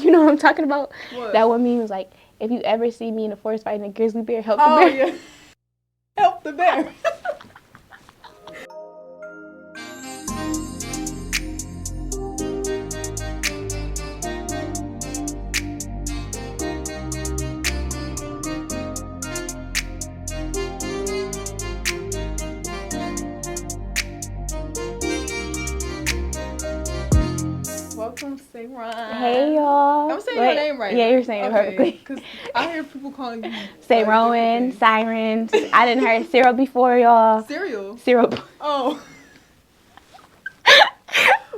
You know what I'm talking about? What? That one meme was like, if you ever see me in the forest fighting a grizzly bear, help the bear. Yeah. Help the bear. Welcome, Sayroan. Hey y'all. I'm saying your name right. Yeah, you're saying it perfectly. Because I hear people calling you Sayroan, Siren. I didn't heard Cyril before, y'all. Cereal. Cyril. Oh.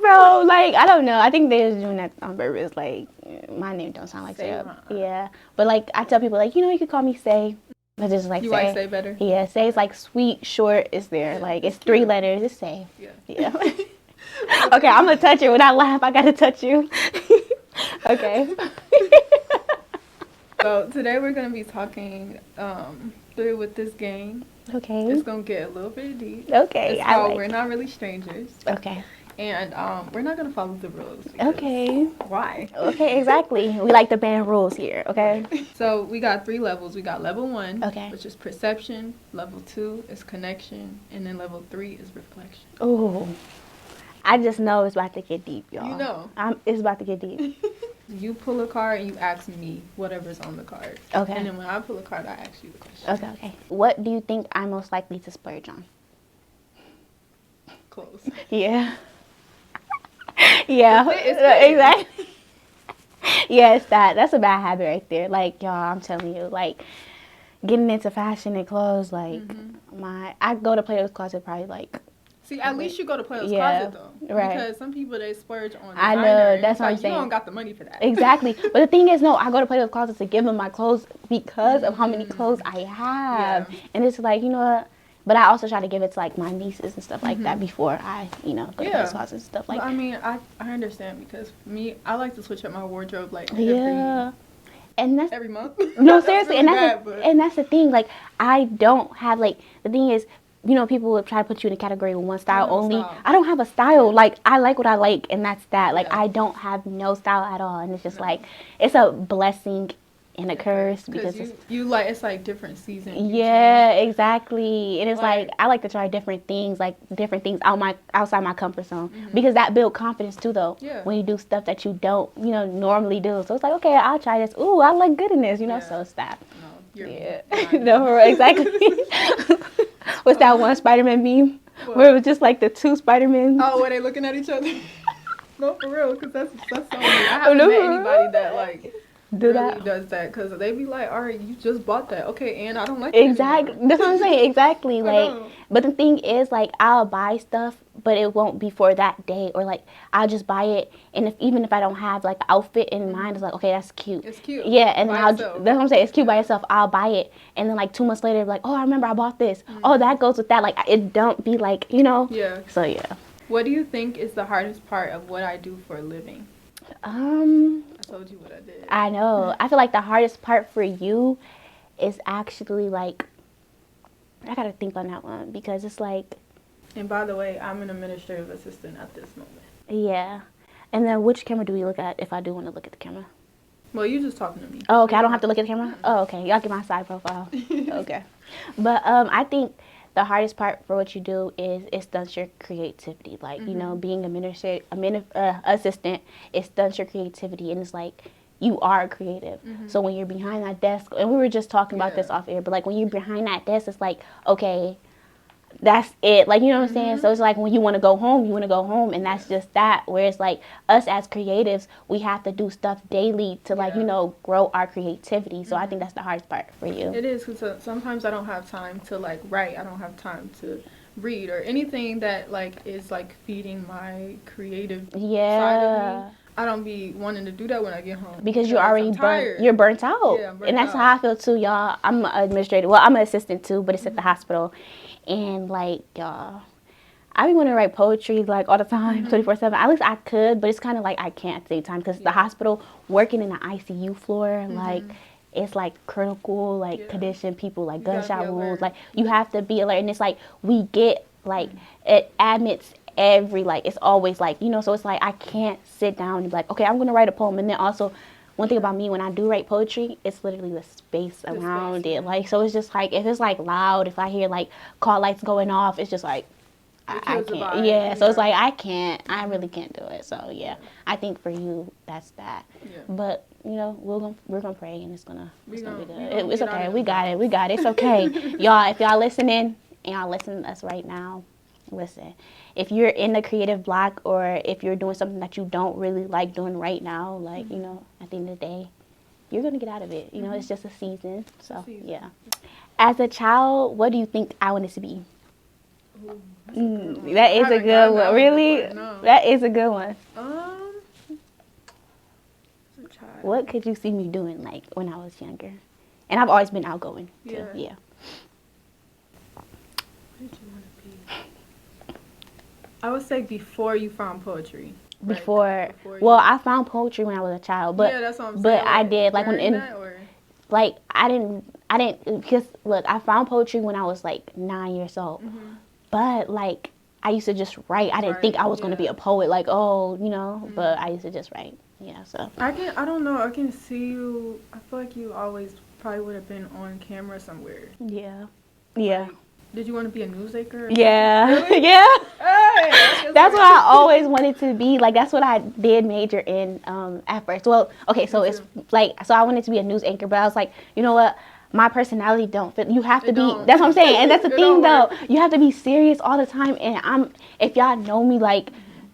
Bro, like, I don't know. I think they was doing that on purpose. Like, my name don't sound like Cyril. Yeah. But, like, I tell people, like, you know, you could call me Say. But just like you Say. like Say better? Yeah, Say is like sweet, short, it's there. Yeah, like, it's 3 letters. It's Say. Yeah. Okay, I'm going to touch it. When I laugh, I got to touch you. Okay. So, today we're going to be talking through with this game. Okay. It's going to get a little bit deep. Okay. It's called We're Not Really Strangers. Okay. And we're not going to follow the rules. Okay. Why? Okay, exactly. We like the band rules here, okay? So we got 3 levels. We got level 1, okay, which is perception. Level 2 is connection. And then level 3 is reflection. Ooh. I just know it's about to get deep, y'all. You know. It's about to get deep. You pull a card and you ask me whatever's on the card. Okay. And then when I pull a card, I ask you the question. Okay. What do you think I'm most likely to splurge on? Clothes. Yeah. Yeah. Exactly. Yeah, it's that. That's a bad habit right there. Like, y'all, I'm telling you, like, getting into fashion and clothes, like, I go to Plato's Closet probably, like, see, at least you go to Plato's Closet, though. Right. Because some people, they splurge on designer. I know, that's what I'm like, saying. You don't got the money for that. Exactly. But the thing is, no, I go to Plato's Closet to give them my clothes because of how many clothes I have. Yeah. And it's like, you know what? But I also try to give it to, like, my nieces and stuff like that before I, you know, go to Plato's Closet and stuff like that. I mean, I understand because for me, I like to switch up my wardrobe, like, every month. No, seriously. Really and that's the thing. Like, I don't have, like, the thing is, you know, people would try to put you in a category with one style only. I don't have a style. Yeah. Like, I like what I like, and that's that. Like, I don't have no style at all. And it's just, like, it's a blessing and a curse because you like, it's like different seasons. Yeah, exactly. And it's like I like to try different things outside my comfort zone because that builds confidence too, though. Yeah. When you do stuff that you don't, you know, normally do. So it's like, okay, I'll try this. Ooh, I look good in this, you know. So it's that. No, you're no, exactly. What's that one Spider-Man meme where it was just like the 2 Spider-Men? Oh, were they looking at each other? No, for real, because that's so weird. I haven't met anybody that like does that because they be like, all right, you just bought that, okay, and I don't like it exactly anymore. That's what I'm saying. Exactly. Like, but the thing is, like, I'll buy stuff but it won't be for that day, or like I'll just buy it, and even if I don't have like outfit in mind, it's like, okay, that's cute. It's cute. Yeah, and then that's what I'm saying. It's cute by itself. I'll buy it, and then like 2 months later, like, oh, I remember I bought this. Oh, that goes with that. Like, it don't be like, you know. Yeah. So yeah. What do you think is the hardest part of what I do for a living? I told you what I did. I know. I feel like the hardest part for you is actually like, I gotta think on that one because it's like. And by the way, I'm an administrative assistant at this moment. Yeah. And then which camera do we look at if I do want to look at the camera? Well, you just talking to me. Oh, okay. I don't have to look at the camera? Oh, okay. Y'all get my side profile. Okay. But I think the hardest part for what you do is it stunts your creativity. Like, you know, being assistant, it stunts your creativity. And it's like, you are creative. So when you're behind that desk, and we were just talking about this off air, but like when you're behind that desk, it's like, okay, that's it. Like, you know what I'm saying? So it's like when you want to go home, you want to go home, and that's just that. Whereas like us as creatives, we have to do stuff daily to like, you know, grow our creativity. So I think that's the hardest part for you. It is, because sometimes I don't have time to like write. I don't have time to read or anything that like is like feeding my creative side of me. I don't be wanting to do that when I get home. Because you're already burnt. You're burnt out. Yeah, I'm burnt and that's out. how I feel too, y'all. I'm an administrator. Well, I'm an assistant too, but it's at the hospital. And like, y'all, I be wanting to write poetry like all the time, 24/7. At least I could, but it's kind of like I can't at the same time because the hospital, working in the ICU floor, like it's like critical like condition, people like gunshot wounds. Like you have to be alert, and it's like we get like it admits every like it's always like, you know, so it's like I can't sit down and be like, okay, I'm gonna write a poem, and then also one thing about me, when I do write poetry, it's literally the space around it. Like, so it's just like, if it's like loud, if I hear like call lights going off, it's just like, I can't. Yeah, so it's like, I really can't do it. So yeah, I think for you, that's that. Yeah. But you know, we're gonna pray, and it's gonna be good. It's okay. We got it. It's okay, y'all. If y'all listening and y'all listening to us right now, listen. If you're in the creative block, or if you're doing something that you don't really like doing right now, like you know, at the end of the day, you're gonna get out of it. You know, it's just a season. So yeah. As a child, what do you think I wanted to be? That is a good one. Really? That is a good one. What could you see me doing, like, when I was younger? And I've always been outgoing, too. Yeah. What did you want to be? I would say before you found poetry. Before well, I found poetry when I was a child, but yeah, that's what I'm saying. But I did, like, like, I didn't, because, look, I found poetry when I was, like, 9 years old. Mm-hmm. But, like, I used to just write. I didn't think I was going to be a poet, like, oh, you know, but I used to just write. Yeah, so. I don't know. I can see you. I feel like you always probably would have been on camera somewhere. Yeah. Yeah. Like, did you want to be a news anchor? Yeah. Really? Yeah. Hey, that's what I always wanted to be. Like, that's what I did major in at first. Well, okay, so it's like, so I wanted to be a news anchor, but I was like, you know what? My personality don't fit. You have to be. That's what I'm saying. And that's the thing, though. You have to be serious all the time. And if y'all know me, like,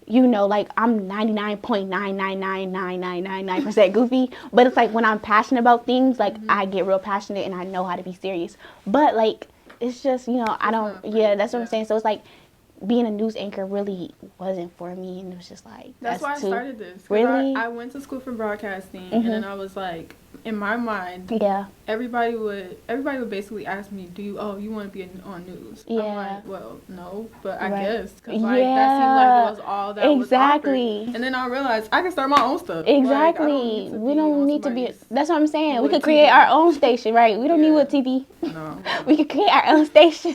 you know, like, I'm 99.9999999% goofy. But it's like, when I'm passionate about things, like, I get real passionate and I know how to be serious. But, like, it's just, you know, I don't, that's what I'm saying. So it's like, being a news anchor really wasn't for me, and it was just like, that's why I started this. Really? I went to school for broadcasting, and then I was like, in my mind, everybody would basically ask me, you want to be on news? Yeah. I'm like, well, no, but I guess, because like, that seemed like it was all that was offered. And then I realized I can start my own stuff. Exactly. We don't need to be, that's what I'm saying. We could create our own station, right? We don't need a TV. No. We could create our own station.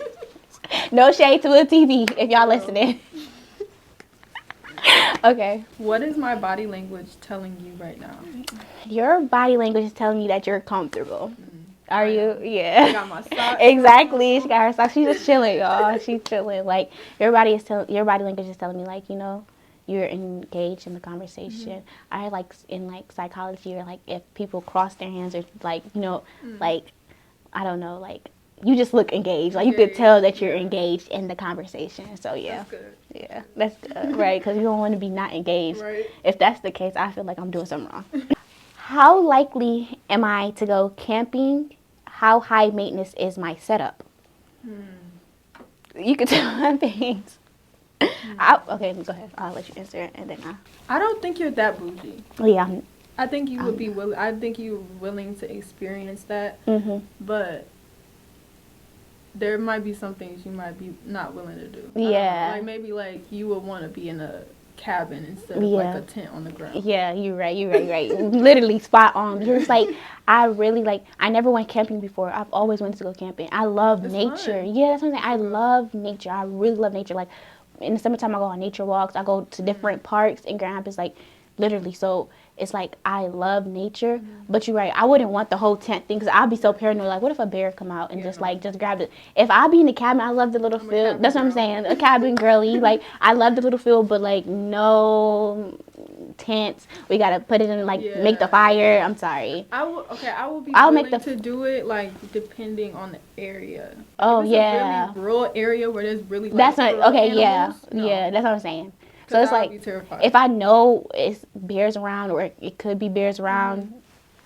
No shade to a TV if y'all listening. Okay. What is my body language telling you right now? Your body language is telling you that you're comfortable. Are you? Yeah. I got my socks. Exactly. She got her socks. She's just chilling, y'all. She's chilling. Like, your body language is telling me, like, you know, you're engaged in the conversation. I heard, like, in, like, psychology, or, like, if people cross their hands, or, like, you know, like, I don't know, like, you just look engaged. Like, you could tell that you're engaged in the conversation. So, yeah. That's good. Yeah, that's good, right? Because you don't want to be not engaged. Right. If that's the case, I feel like I'm doing something wrong. How likely am I to go camping? How high maintenance is my setup? You could tell things. Okay, go ahead. I'll let you answer it, and then I don't think you're that bougie. Yeah. I think you would be willing. I think you're willing to experience that. But there might be some things you might be not willing to do. Yeah. Like, maybe, like, you would want to be in a cabin instead of, like, a tent on the ground. Yeah, you're right. Literally spot on. Because, like, I really, like, I never went camping before. I've always wanted to go camping. I love nature. Fun. Yeah, that's what I'm saying. I love nature. I really love nature. Like, in the summertime, I go on nature walks. I go to different parks in Grand Rapids, like, literally. So it's like, I love nature, but you're right. I wouldn't want the whole tent thing, because I'd be so paranoid. Like, what if a bear come out and just grab it? If I be in the cabin, I love the little field. That's what I'm saying. A cabin girly. Like, I love the little field, but, like, no tents. We gotta put it in, like, make the fire. I'm sorry. I will be willing to do it, like, depending on the area. Oh, if it's a really rural area where there's really, like, that's not okay. Animals, yeah, that's what I'm saying. So it's like, if I know it's bears around, or it could be bears around,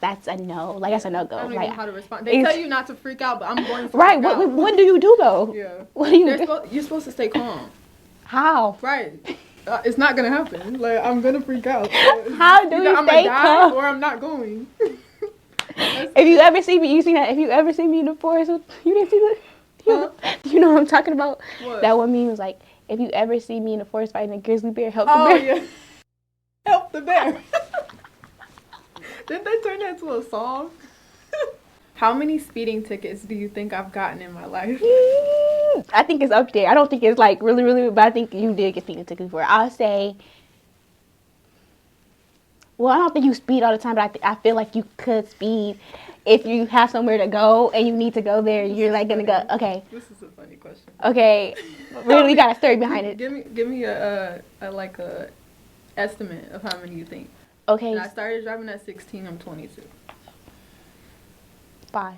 that's a no. Like, that's a no-go. I don't like, know how to respond. They tell you not to freak out, but I'm going to freak right, out. What do you do, though? Yeah. What do you do? You're supposed to stay calm. How? Right. It's not going to happen. Like, I'm going to freak out. How do you stay calm? Or I'm not going. If you ever see me, if you ever see me in the forest, you didn't see that? You know what I'm talking about? What? That one meme was like, if you ever see me in the forest fighting a grizzly bear, help the bear. Oh, yeah. Help the bear. Didn't they turn that into a song? How many speeding tickets do you think I've gotten in my life? I think it's up there. I don't think it's, like, really, really, but I think you did get speeding tickets before. I'll say Well, I don't think you speed all the time, but I feel like you could speed if you have somewhere to go and you need to go there. You're like gonna go. Okay. This is a funny question. Okay. Really got a story behind it. Give me a like a estimate of how many you think. Okay. And I started driving at 16. I'm 22. 5.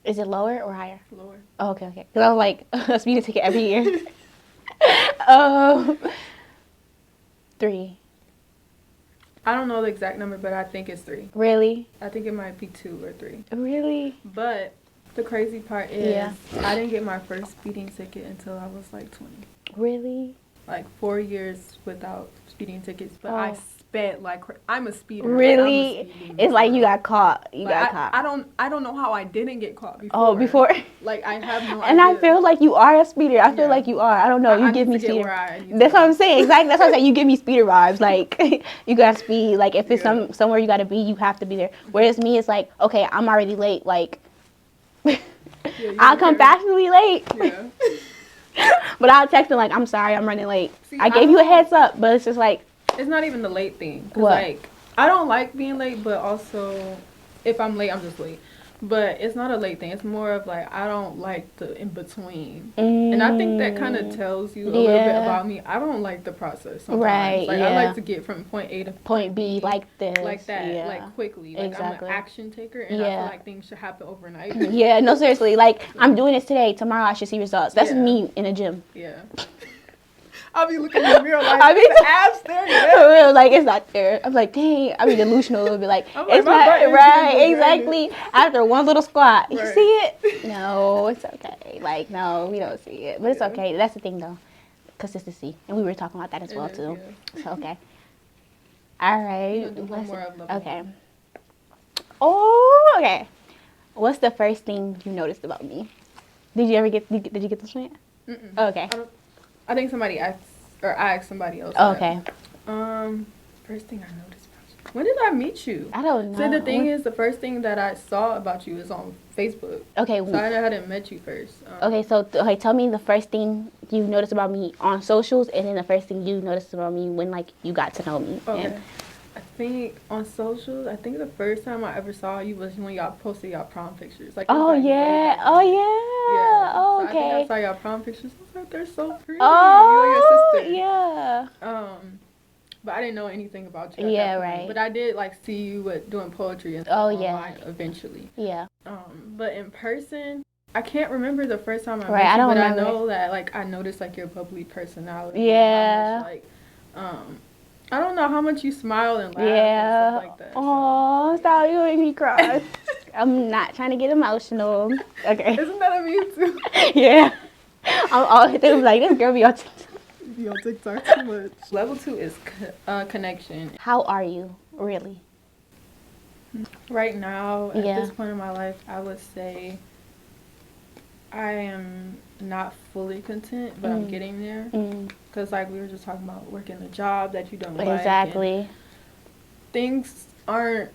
Is it lower or higher? Lower. Oh, okay. Because I was like a speeding ticket every year. 3. I don't know the exact number, but I think it's 3. Really? I think it might be 2 or 3. Really? But the crazy part is, I didn't get my first speeding ticket until I was like 20. Really? Like 4 years without speeding tickets, but I sped like I'm a speeder. Really? Like, it's like you got caught. You got caught. I don't know how I didn't get caught before. Oh, before? Like I have no idea. And I feel like you are a speeder. I feel like you are. I don't know. You give me speeder. That's what I'm saying. Exactly. That's what I'm saying. You give me speeder vibes. Like you got to speed. Like if it's somewhere you got to be, you have to be there. Whereas me, it's like, okay, I'm already late. Like I'll come fashionably late. Yeah. But I'll text them like, I'm sorry, I'm running late. See, I gave you a heads up, but it's just like. It's not even the late thing. What? Like, I don't like being late, but also, if I'm late, I'm just late. But it's not a late thing. It's more of like, I don't like the in between. And I think that kind of tells you a little bit about me. I don't like the process sometimes. Right, like, I like to get from point A to point B like this. Like that, like quickly. Like, exactly. I'm an action taker, and I feel like things should happen overnight. Yeah, no, seriously. Like, I'm doing this today. Tomorrow I should see results. That's me in a gym. Yeah. I'll be looking in the mirror like, the abs there, for real, like, it's not there. I'm like, dang, I be delusional a little bit. Like, it's not right, exactly. After one little squat, you see it? No, it's okay. Like, no, we don't see it. But it's okay. That's the thing, though. Consistency. And we were talking about that as well, too. Yeah. So, okay. All right. One more of level. Okay. Oh, okay. What's the first thing you noticed about me? Did you get this one yet? Mm-mm. Oh, okay. I think somebody asked, or I asked somebody else. Oh, okay. First thing I noticed about you. When did I meet you? I don't know. So the thing is, the first thing that I saw about you is on Facebook. Okay. So I hadn't met you first. Okay, so tell me the first thing you noticed about me on socials, and then the first thing you noticed about me when like you got to know me. Okay. And I think on socials, I think the first time I ever saw you was when y'all posted y'all prom pictures. Like, oh yeah, oh yeah, yeah. Oh, so okay. I think I saw y'all prom pictures. I was like, they're so pretty. Oh, you and your sister. Yeah. But I didn't know anything about you. Yeah, right. But I did like see you doing poetry and stuff online eventually. Yeah. But in person, I can't remember the first time I met you. I don't but remember. I know that like I noticed like your bubbly personality. Yeah. How much, like, I don't know how much you smile and laugh and stuff like that. Oh, stop! You make me cry. I'm not trying to get emotional. Okay. Isn't that a me too? Yeah. I'm all thinking like this girl be on TikTok. Be on TikTok too much. Level 2 is connection. How are you, really? Right now, at this point in my life, I would say I am not fully content, but I'm getting there. Because like we were just talking about working a job that you don't like. Exactly. Things aren't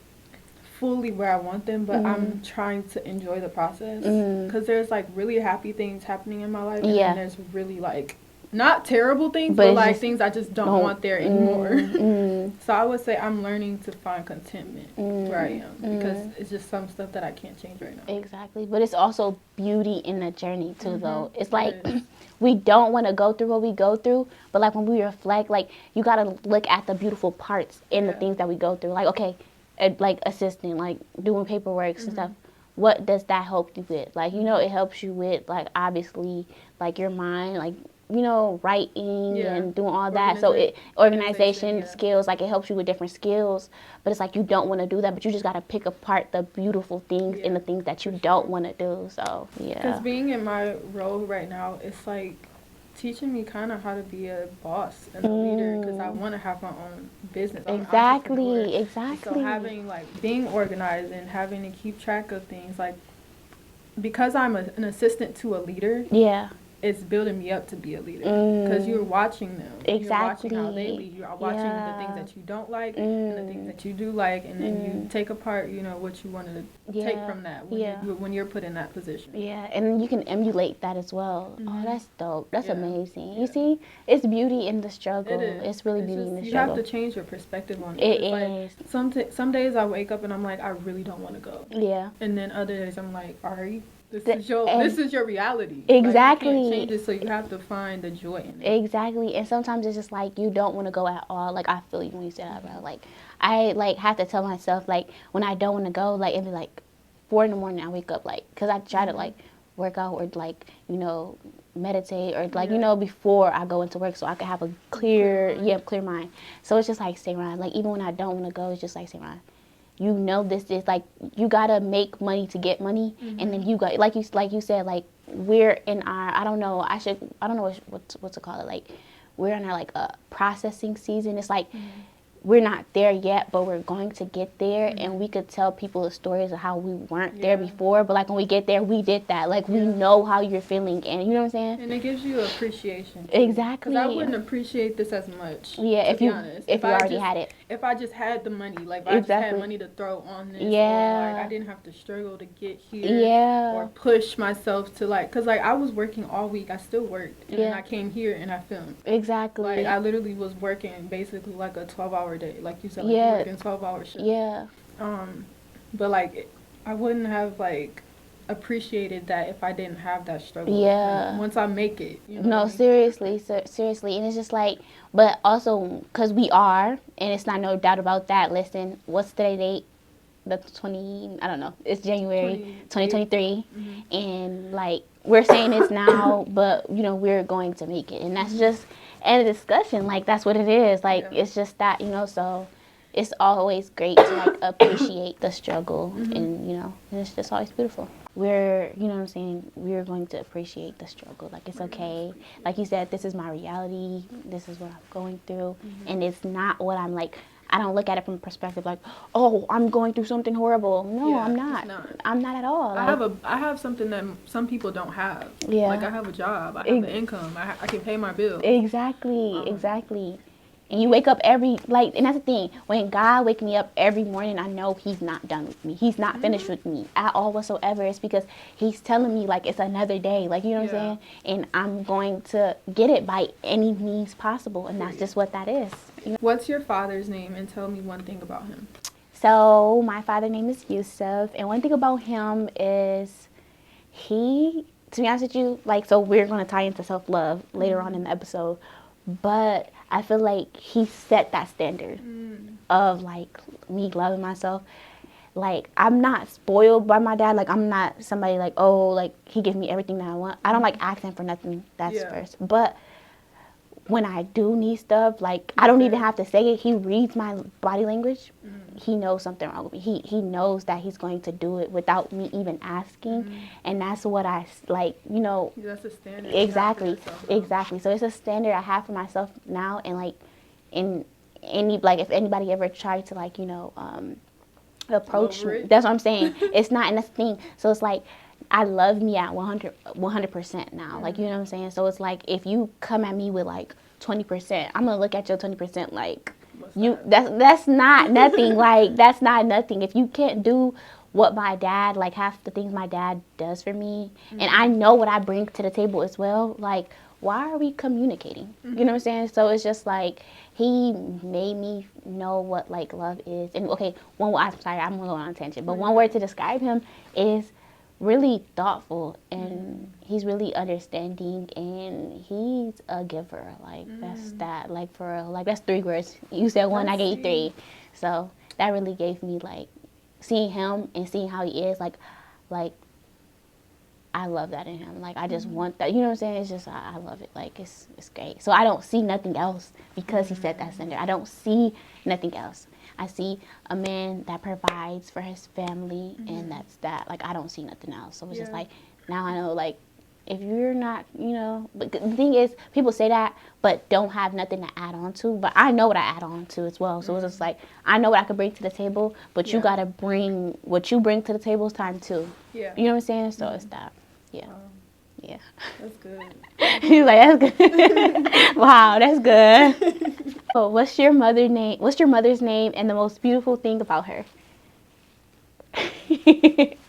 fully where I want them, but I'm trying to enjoy the process. Because there's like really happy things happening in my life. And then there's really like not terrible things, but like things I just don't want there anymore. So I would say I'm learning to find contentment where I am, because it's just some stuff that I can't change right now. Exactly. But it's also beauty in the journey too, though. It's like we don't want to go through what we go through, but like when we reflect, like you got to look at the beautiful parts in the things that we go through. Like, okay, like assisting, like doing paperwork and stuff. What does that help you with? Like, you know, it helps you with like obviously like your mind, like, you know, writing and doing all that. So organization skills, like it helps you with different skills. But it's like you don't want to do that, but you just got to pick apart the beautiful things and the things that you don't want to do. So, Because being in my role right now, it's like teaching me kind of how to be a boss and a leader, because I want to have my own business. Exactly. So having like being organized and having to keep track of things, like because I'm an assistant to a leader. it's building me up to be a leader because you're watching them. Exactly. You're watching how they lead. You're watching the things that you don't like and the things that you do like, and then you take apart, what you wanted to take from that when you're put in that position. Yeah, and you can emulate that as well. Oh, that's dope. That's amazing. You see, it's beauty in the struggle. It is. It's really beauty in the you struggle. You have to change your perspective on it. It is. Like, some days I wake up and I'm like, I really don't want to go. Yeah. And then other days I'm like, Ari, this is your reality. Exactly. Like, you can't change it, so you have to find the joy in it. Exactly. And sometimes it's just like you don't want to go at all. Like, I feel you when you say that, bro. Like, I like have to tell myself, like, when I don't want to go, like, it'd be like 4 in the morning I wake up, like, because I try to like work out or like, meditate or like, before I go into work so I can have a clear mind. So it's just like, Sayroan, like, even when I don't want to go, it's just like, Sayroan, this is like, you gotta make money to get money, and then you got, like you said, like, we're in our, I don't know what to call it, like, we're in our like a processing season. It's like we're not there yet, but we're going to get there, and we could tell people the stories of how we weren't there before, but like when we get there, we did that. Like, we know how you're feeling, and you know what I'm saying? And it gives you appreciation. Exactly. Because I wouldn't appreciate this as much. Yeah, if you already had it. If I just had the money, like, if I just had money to throw on this, or like I didn't have to struggle to get here, or push myself to, like, because like I was working all week, I still worked, and then I came here and I filmed. Exactly. Like, I literally was working basically like a 12-hour day, like you said, like, you're working 12-hour shifts. Yeah. But like, I wouldn't have like appreciated that if I didn't have that struggle. Yeah. Like, once I make it. No, seriously, seriously, and it's just like, but also because we are, and it's not no doubt about that. Listen, what's today's date? The 20, I don't know. It's January 2023, and like, we're saying this now, but we're going to make it, and that's just end of discussion. Like, that's what it is. Like, it's just that, so it's always great to like appreciate the struggle, and and it's just always beautiful. We're, what I'm saying, we're going to appreciate the struggle. Like, it's okay. Like you said, this is my reality. This is what I'm going through, and it's not what I'm like. I don't look at it from a perspective like, oh, I'm going through something horrible. No, I'm not. I'm not at all. Like, I have something that some people don't have. Yeah. Like, I have a job. I have an income. I can pay my bills. Exactly. Exactly. And you wake up and that's the thing. When God wakes me up every morning, I know He's not done with me. He's not finished with me at all whatsoever. It's because He's telling me, like, it's another day. Like, you know what I'm saying? And I'm going to get it by any means possible. And that's just what that is. What's your father's name? And tell me one thing about him. So, my father's name is Yusuf. And one thing about him is to be honest with you, like, so we're going to tie into self-love later on in the episode. But I feel like he set that standard of, like, me loving myself. Like, I'm not spoiled by my dad. Like, I'm not somebody like, oh, like, he gives me everything that I want. I don't like asking for nothing. That's first. But when I do need stuff, like, I don't even have to say it. He reads my body language. He knows something wrong with me. He knows that he's going to do it without me even asking. And that's what I, like, That's a standard. Exactly. Exactly. So it's a standard I have for myself now. And, like, if anybody ever tried to, like, approach me, that's what I'm saying. It's not, and that's the thing. So it's like, I love me at 100% now. Like, you know what I'm saying? So it's like, if you come at me with like 20%, I'm going to look at your 20% like, that's not nothing. Like, that's not nothing. If you can't do what my dad, like, half the things my dad does for me, and I know what I bring to the table as well, like, why are we communicating? You know what I'm saying? So it's just like, he made me know what, like, love is. And okay, I'm sorry, I'm going on a tangent, but one word to describe him is really thoughtful, and he's really understanding, and he's a giver. Like, that's that. Like, for real. Like, that's 3 words. You said one, I gave you 3. So that really gave me, like, seeing him and seeing how he is, like I love that in him. Like, I just want that. You know what I'm saying? It's just, I love it. Like, it's great. So I don't see nothing else because he set that standard. I don't see nothing else. I see a man that provides for his family, and that's that. Like, I don't see nothing else. So it's just like, now I know, like, if you're not, but the thing is, people say that, but don't have nothing to add on to. But I know what I add on to as well. So it's just like, I know what I could bring to the table, but you got to bring, what you bring to the table is time too. Yeah. You know what I'm saying? So it's that. Yeah. Yeah. That's good. He's like, that's good. Wow, that's good. Oh, what's your mother name? What's your mother's name and the most beautiful thing about her?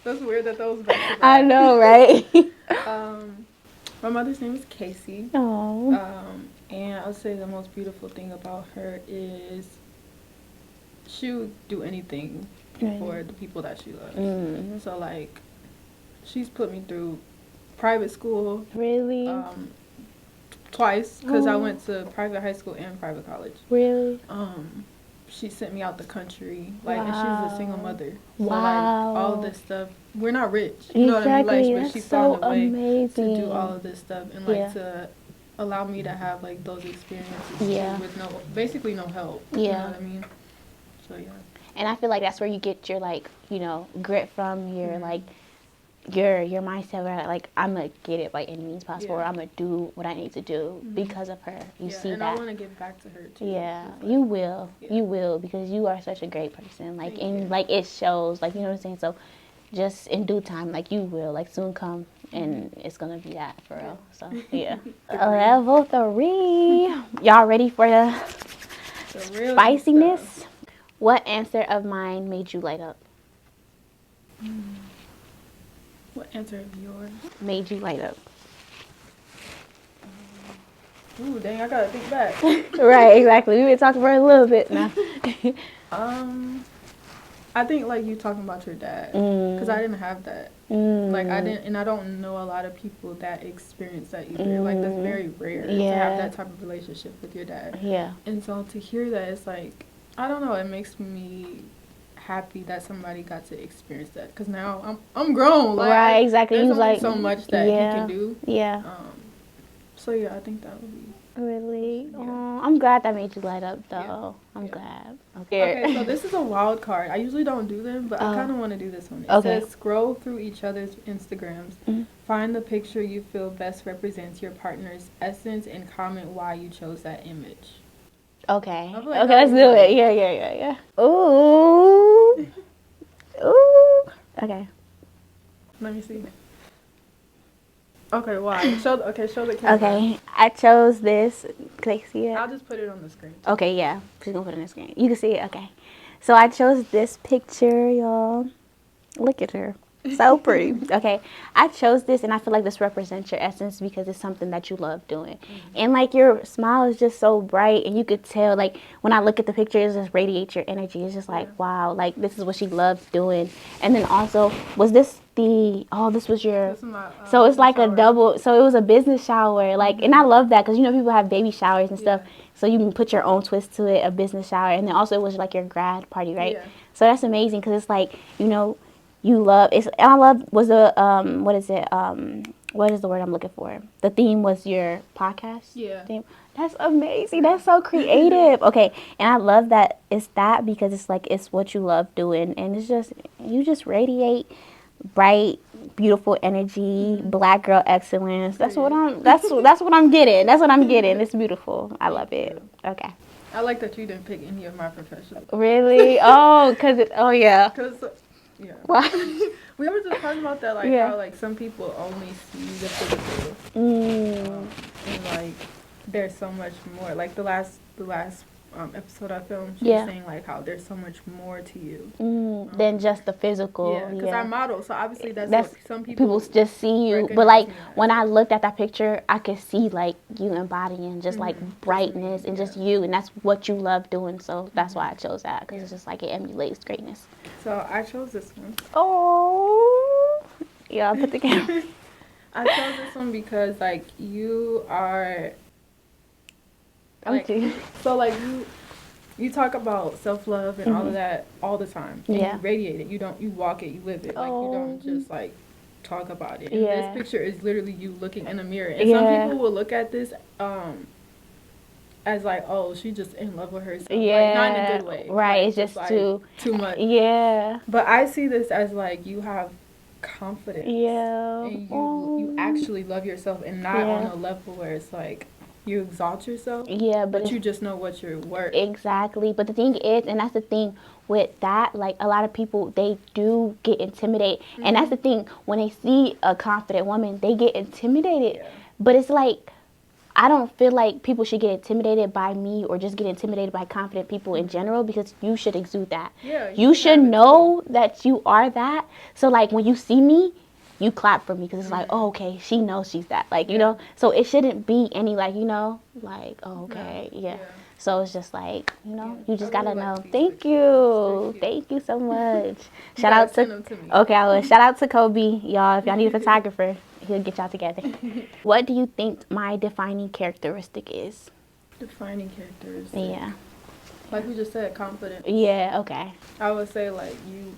That's weird that those back to back. I know, right? My mother's name is Casey. Oh. And I'll say the most beautiful thing about her is she would do anything for the people that she loves. Mm. So like, she's put me through private school. Really? Twice, because I went to private high school and private college. Really? She sent me out the country, like, and she's a single mother. So, wow. like, all of this stuff, we're not rich, you know what I mean? Like, but she found a way amazing. to do all of this stuff and, like, to allow me to have, like, those experiences with basically no help, you know what I mean? So, yeah. And I feel like that's where you get your, like, you know, grit from, your, like, your mindset where, like, I'm going to get it by any means possible, or I'm going to do what I need to do because of her. You see and that. I want to give back to her, too. Yeah, like, you will. Yeah. You will, because you are such a great person. Like, like, it shows, like, you know what I'm saying? So, just in due time, like, you will, like, soon come, and it's going to be that, for real. So, yeah. Level 3. Y'all ready for the spiciness? Stuff. What answer of mine made you light up? What answer of yours made you light up? Ooh, dang, I gotta think back. Right, exactly. We've been talking for a little bit now. I think, like, you talking about your dad, because I didn't have that. Like, I don't know a lot of people that experience that either. Like, that's very rare to have that type of relationship with your dad. Yeah. And so to hear that, it's like, I don't know, it makes me happy that somebody got to experience that, because now I'm grown. Like, right, exactly. There's only like so much that he can do. Yeah. So yeah, I think that would be. Really? Yeah. Oh, I'm glad that made you light up, though. Yeah. I'm glad. Okay, so this is a wild card. I usually don't do them, but I kind of want to do this one. It says, scroll through each other's Instagrams, find the picture you feel best represents your partner's essence, and comment why you chose that image. Okay. Like, okay, let's do it. Yeah. Ooh. Ooh. Okay. Let me see. Okay, why? Show the camera. Okay, I chose this. Can they see it? I'll just put it on the screen. Okay, yeah. She's gonna put it on the screen. You can see it. Okay. So I chose this picture, y'all. Look at her. So pretty. Okay, I chose this, and I feel like this represents your essence because it's something that you love doing. And, like, your smile is just so bright, and you could tell, like, when I look at the picture, it just radiates your energy. It's just like, wow, like, this is what she loves doing. And then also, was this this was your, so it's like shower. A double, so it was a business shower, like, and I love that, because, you know, people have baby showers and stuff, so you can put your own twist to it, a business shower, and then also it was like your grad party, right? So that's amazing, because it's like, you know, you love it's. And I love was the what is it? What is the word I'm looking for? The theme was your podcast. Yeah. Theme. That's amazing. That's so creative. Okay, and I love that it's that, because it's like it's what you love doing, and it's just you just radiate bright, beautiful energy, Black girl excellence. That's what I'm. That's what I'm getting. That's what I'm getting. It's beautiful. I love it. Okay. I like that you didn't pick any of my professions. Really? Oh, yeah. Because. Yeah. Wow. We were just talking about that, like, how, like, some people only see the physical. And, like, there's so much more. Like, the last episode I filmed, she was saying, like, how there's so much more to you. Than just the physical. Yeah, because I model, so obviously that's what some people just see you. But, like, when I looked at that picture, I could see, like, you embodying just, like, brightness and just you. And that's what you love doing. So that's why I chose that, because it's just, like, it emulates greatness. So I chose this one. Oh. Yeah, I'll put the camera. I chose this one because, like, you are... Like, so, like, you talk about self-love and all of that all the time. And you radiate it. You walk it, you live it. Like, you don't just, like, talk about it. And this picture is literally you looking in the mirror. And some people will look at this as, like, oh, she just in love with herself. Yeah. Like, not in a good way. Right. Like, it's just like, too much. Yeah. But I see this as, like, you have confidence. Yeah. And you actually love yourself, and not on a level where it's, like, you exalt yourself. Yeah, but you just know what you're worth. Exactly. But the thing is, and that's the thing, with that, like a lot of people, they do get intimidated. And that's the thing, when they see a confident woman, they get intimidated. Yeah. But it's like, I don't feel like people should get intimidated by me or just get intimidated by confident people in general, because you should exude that. Yeah, you should know that you are that. So like when you see me, you clap for me, because it's like, oh, okay, she knows she's that. Like, you know, so it shouldn't be any like, you know, like, oh, okay, yeah. So it's just like, you know, you just gotta know. Thank you. Thank you so much. Shout out to, okay, I will. Shout out to Kobe, y'all. If y'all need a photographer, he'll get y'all together. What do you think my defining characteristic is? Defining characteristic. Yeah. Like we just said, confidence. Yeah, okay. I would say like you,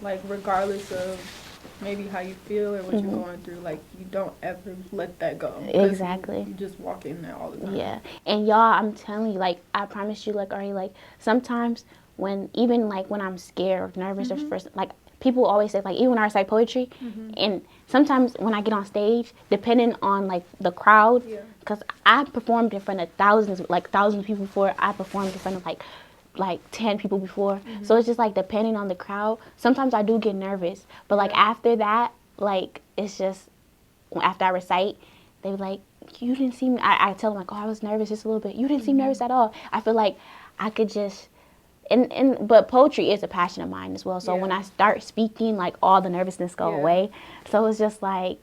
like regardless of maybe how you feel or what you're going through, like you don't ever let that go. Exactly. You just walk in there all the time. Yeah. And y'all, I'm telling you, like, I promise you, like, Ari, like, sometimes when, even like when I'm scared or nervous or first, like, people always say, like, even when I recite poetry, and sometimes when I get on stage, depending on like the crowd, because I performed in front of thousands of people before. I performed in front of like 10 people before. So it's just like depending on the crowd. Sometimes I do get nervous, but like after that, like it's just after I recite, they be like, you didn't seem, I tell them like, oh, I was nervous just a little bit. You didn't seem nervous at all. I feel like I could just, but poetry is a passion of mine as well. So when I start speaking, like all the nervousness go away. So it's just like,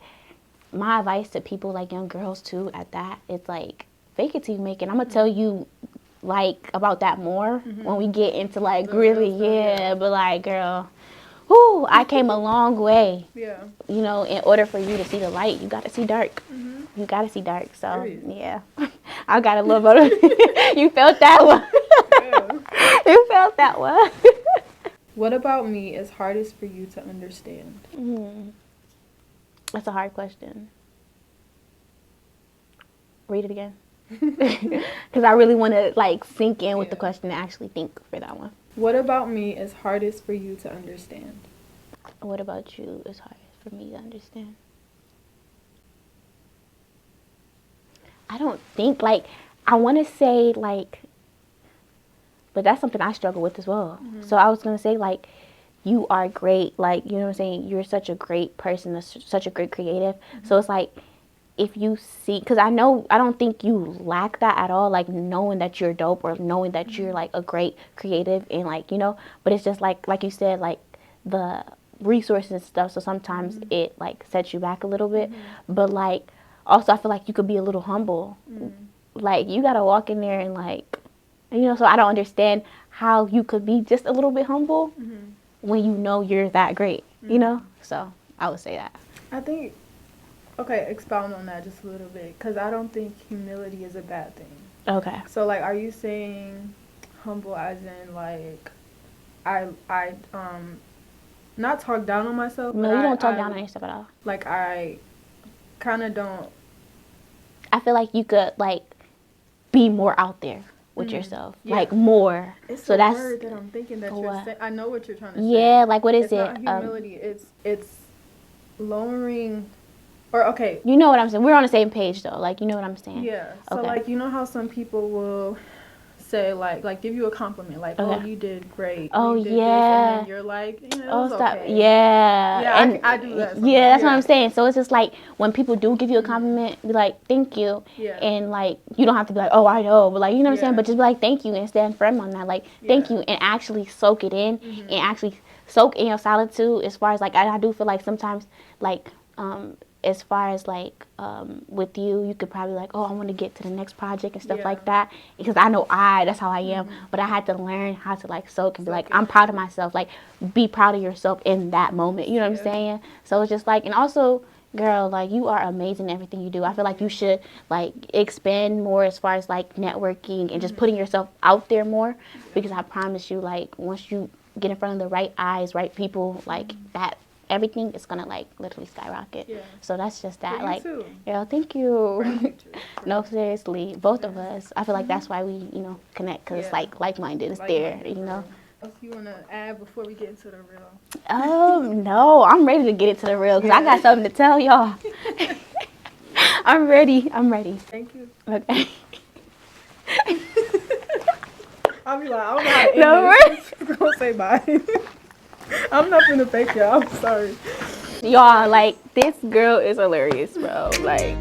my advice to people, like young girls too, at that, it's like, fake it till you make it. I'm gonna tell you like about that more when we get into like really but like, girl, whoo, I came a long way. You know, in order for you to see the light, you gotta see dark. You gotta see dark. So yeah, I got a little bit. You felt that one. You felt that one. What about me is hardest for you to understand? That's a hard question. Read it again. Because I really want to like sink in with the question and actually think for that one. What about me is hardest for you to understand? What about you is hardest for me to understand? I don't think, like, I want to say like, but that's something I struggle with as well. So I was going to say like, you are great, like, you know what I'm saying? You're such a great person, such a great creative. So it's like, if you see, because I don't think you lack that at all, like knowing that you're dope or knowing that you're like a great creative and like, you know, but it's just like you said, like the resources and stuff. So sometimes it like sets you back a little bit, but like also I feel like you could be a little humble. Like you got to walk in there and like, you know, so I don't understand how you could be just a little bit humble when you know you're that great, you know? So I would say that. I think, okay, expound on that just a little bit, because I don't think humility is a bad thing. Okay. So, like, are you saying humble as in, like, I not talk down on myself? No, you don't talk down on yourself at all. Like, I kind of don't. I feel like you could, like, be more out there with yourself. Like, more. It's so that's word that I'm thinking that you're saying. I know what you're trying to say. Yeah, like, what is it's it? Not humility. It's lowering. Or, okay. You know what I'm saying. We're on the same page, though. Like, you know what I'm saying. Yeah. So, like, you know how some people will say, like give you a compliment. Like, oh, you did great. Oh, you did yeah. This, and then you're like, you know, oh, stop. Okay. Yeah. Yeah, and I do that sometimes. Yeah, that's what I'm saying. So, it's just like, when people do give you a compliment, be like, thank you. Yeah. And, like, you don't have to be like, oh, I know. But, like, you know what I'm saying? But just be like, thank you, and stand firm on that. Like, thank you. And actually soak it in. And actually soak in your solitude. As far as, like, I do feel like sometimes, like, as far as like with you could probably like, oh, I want to get to the next project and stuff like that, because I know that's how I am. But I had to learn how to like soak and be like, I'm proud of myself. Like, be proud of yourself in that moment, you know what I'm saying? So it's just like, and also, girl, like, you are amazing in everything you do. I feel like you should like expand more as far as like networking and just putting yourself out there more, because I promise you, like, once you get in front of the right eyes, right people, like that, everything is gonna like literally skyrocket. So that's just that. Like, yeah, thank you. No, seriously, both of us. I feel like that's why we, you know, connect, because it's like-minded. It's there, you know. Else you wanna add before we get into the real? No, I'm ready to get into the real, because I got something to tell y'all. I'm ready. Thank you. Okay. I'll be like, I don't know how to end this. I'm gonna say bye. I'm not gonna fake y'all. I'm sorry. Y'all, like, this girl is hilarious, bro. Like.